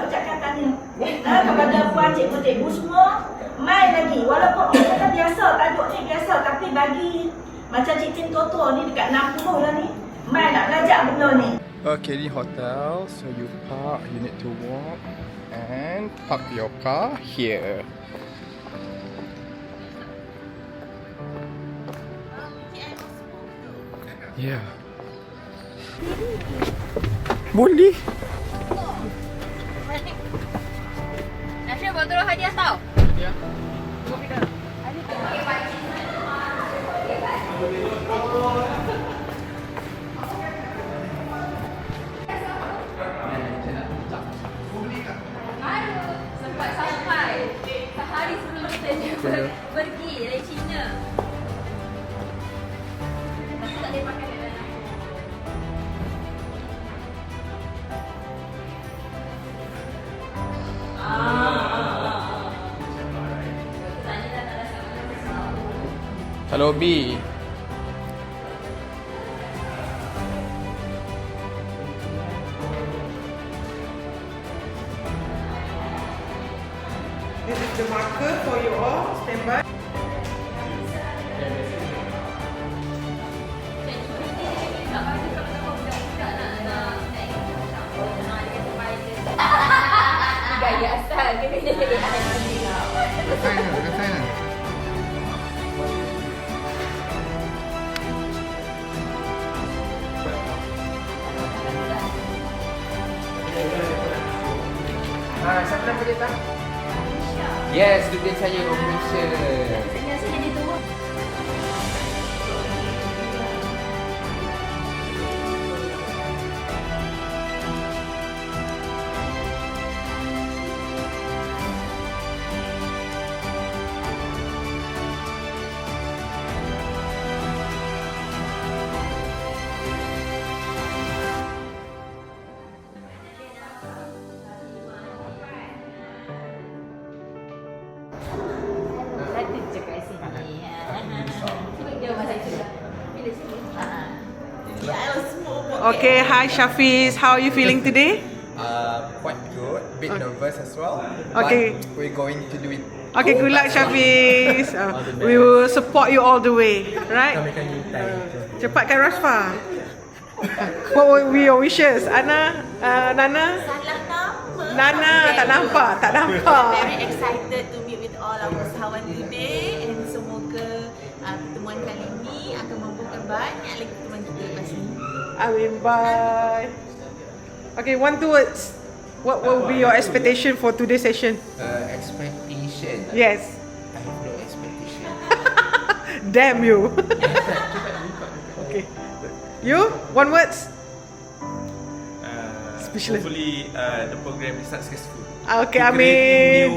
ucapkan tahniah kepada puan cikgu-cikgu semua. Mai lagi, walaupun kita kata biasa, tajuk ni biasa, tapi bagi macam Cik Tin Toto ni dekat 60 lah ni, mai nak belajar benda ni. Okay, ni hotel, so you park, you need to walk and park your car here. Yeah. Boleh. Nasir bawa turun hadiah tau. Ya. Sempat sampai sehari sebelum saya pergi dari China. Tapi tak boleh pakai dalam aku. Hello B. This is the marker for you all. Stand by. Gaya asal ke benda Sana. Siapa nama dia tak? Yes, student saya orang Malaysia. Saya rasa jadi tu. Okay, hi Shafiz. How are you feeling today? Quite good. Bit nervous as well. Okay. But we're going to do it. Okay, good luck Shafiz. We will support you all the way. Right? Cepatkan Rasfa. What will be your wishes? Ana, Nana? Salah nama. Nana, tak nampak. Very excited to meet with all our usahawan today, and semoga pertemuan kali ini akan membuka banyak lagi pertemuan kita lepas ni. Amin, bye. Okay, 1, 2 words. What will be your expectation for today's session? Expectation. Yes. I have no expectation. Damn you. Okay. You? 1 words? Speechless. Hopefully the program is successful. Okay, To Amin.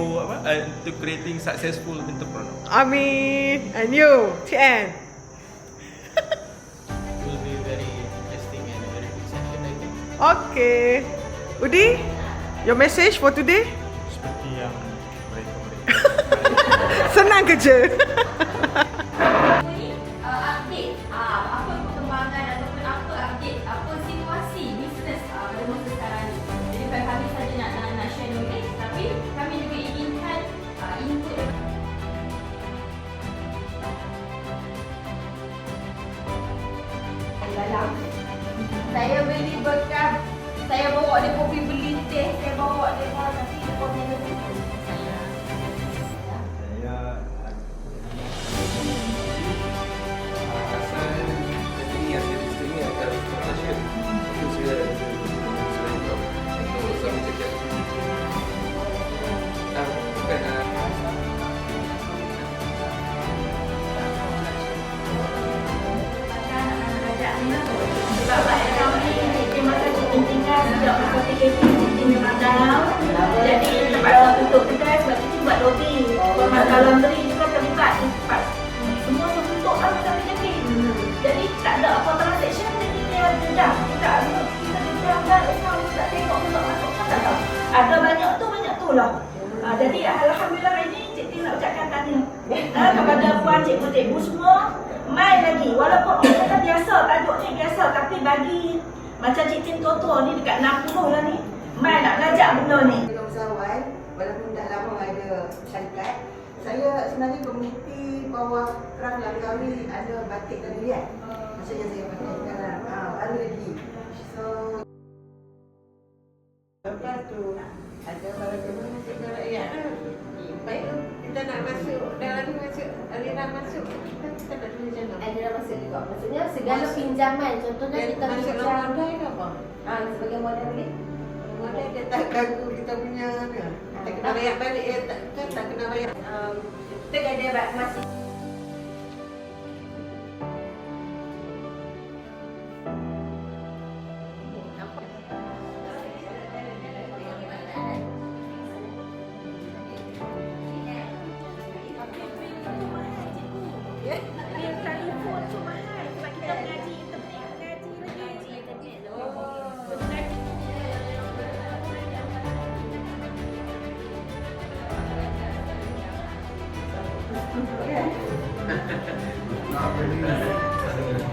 creating successful entrepreneur. Amin. And you, TN. It will be very interesting and a very good session, I think. Okay. Udi, your message for today? Seperti yang mereka Senang kerja. Ni update apa perkembangan ataupun apa update, apa situasi bisnes pada masa sekarang ni. Jadi bukan kami saja nak share knowledge, tapi kami juga inginkan input dalam. Saya beli bekal, saya bawa dia pergi beli teh, saya bawa dia tapi dia pun negatif. Saya Sebab kami dia masa tinggal sejak masa PKP Cik memang down. Jadi terpaksa tutup kedai sebab Cik buat lobby. Masa laundry juga terlibat tempat. Semua tutup lah masa PKP. Jadi tak ada apa transaction, jadi dia dedah. Kita diperangkan account tak tengok masuk kan tak tahu. Ada banyak tu lah. Jadi alhamdulillah hari ni Cik Tin nak ucapkan tahniah kepada puan cikgu-cikgu semua. Mai lagi, walaupun kita kata biasa, tajuk ni biasa, tapi bagi macam Cik Tin Toto ni dekat 60 lah ni, mai nak belajar benda ni. sebenarnya komuniti bawah Kraf Langkawi ada batik dan liat. Maksudnya saya pakai sekarang. Baru lagi. So lepas tu ada bagaimana masuk ke rakyat. Baik kita nak masuk dalam masuk aliran masuk kita nak tulis macam mana? Ada masuk juga. Maksudnya segala pinjaman, contohnya kita masuk pinjam modal ke apa? sebagai modal boleh. Modal dia tak ganggu kita punya ni. Tak kena bayar balik tak kena bayar. Kita ada masih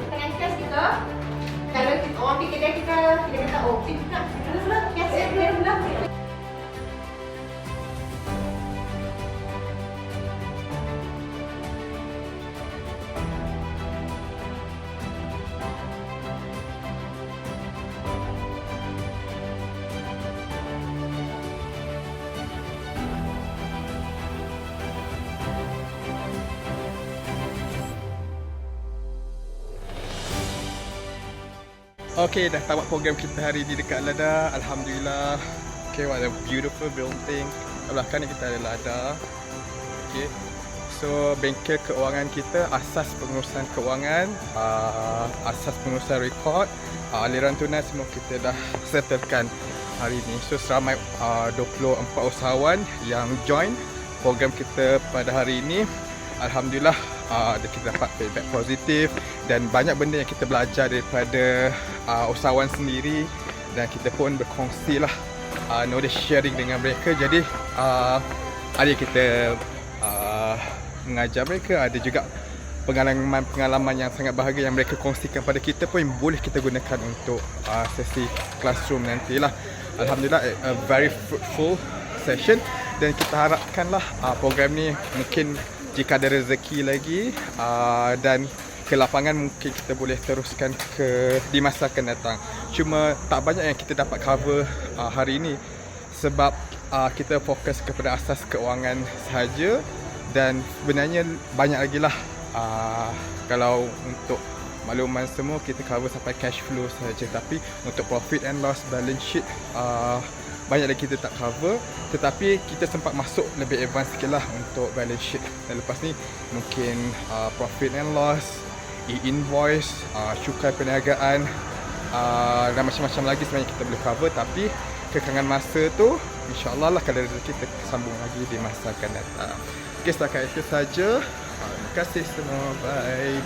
dengan cash kita. Kalau kita orang pergi kedai kita kata oh kita nak cash dia pula. Okay, dah tamat program kita hari ni dekat Lada. Alhamdulillah. Okay, what a beautiful building. Kat belakang ni kita ada Lada. Okay. So, bengkel keuangan kita, asas pengurusan keuangan, asas pengurusan rekod, aliran tunai semua kita dah settlekan hari ni. So, seramai 24 usahawan yang join program kita pada hari ini. Alhamdulillah, kita dapat feedback positif dan banyak benda yang kita belajar daripada usahawan sendiri, dan kita pun berkongsi lah knowledge sharing dengan mereka. Jadi ada kita mengajar mereka, ada juga pengalaman yang sangat bahagia yang mereka kongsikan pada kita pun yang boleh kita gunakan untuk sesi classroom nantilah. Alhamdulillah, a very fruitful session, dan kita harapkanlah program ni mungkin jika ada rezeki lagi dan ke lapangan mungkin kita boleh teruskan di masa akan datang. Cuma tak banyak yang kita dapat cover hari ini sebab kita fokus kepada asas keuangan sahaja, dan sebenarnya banyak lagi lah kalau untuk makluman semua kita cover sampai cash flow sahaja, tapi untuk profit and loss, balance sheet banyak lagi kita tak cover, tetapi kita sempat masuk lebih advance sikit lah untuk balance sheet, dan lepas ni mungkin profit and loss, e-invoice, cukai perniagaan dan macam-macam lagi sebenarnya kita boleh cover. Tapi kekangan masa tu insyaAllah lah kalau rezeki kita sambung lagi di masa akan datang. Okay, setakat itu saja. Terima kasih semua, bye.